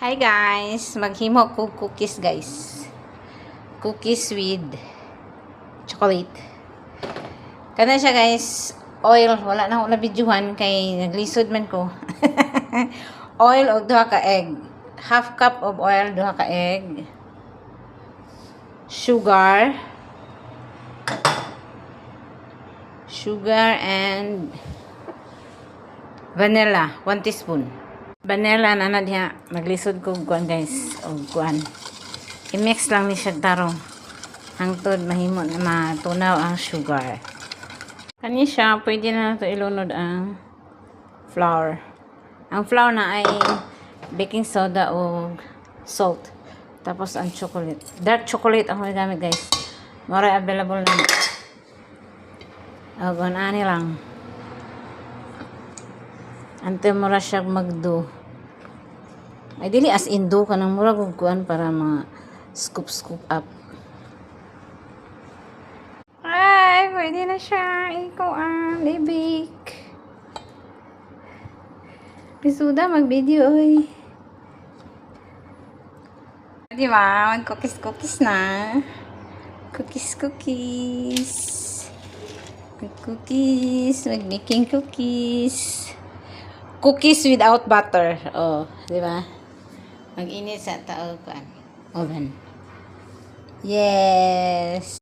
Hi guys, maghimo ko cookies guys. Cookies with chocolate. Kana siya guys, oil, wala na ako na videohan kay naglisod man ko. Oil og duha ka egg. Half cup of oil, duha ka egg. Sugar and vanilla, 1 teaspoon. Vanilla na diha, naglisod ko kuan guys, og kuan. I-mix lang ni siya tarong hangtod mahimo na matunaw ang sugar. Kani siya, pwede na nato ilunod ang flour. Ang flour na ay baking soda o salt. Tapos ang chocolate. Dark chocolate ako gamit guys. Mora available na. O, ani lang. Ante mura siya magdo. Ay dili as in do kanang mura gud kuan para mga scoop up. Ay, pwede na siya. Ikaw libik. Bisuda mag-video oy. Di ba? Mag-cookies na. Cookies. Mag-making cookies. Cookies without butter. Oh, di ba? Mag-init sa oven. Yes.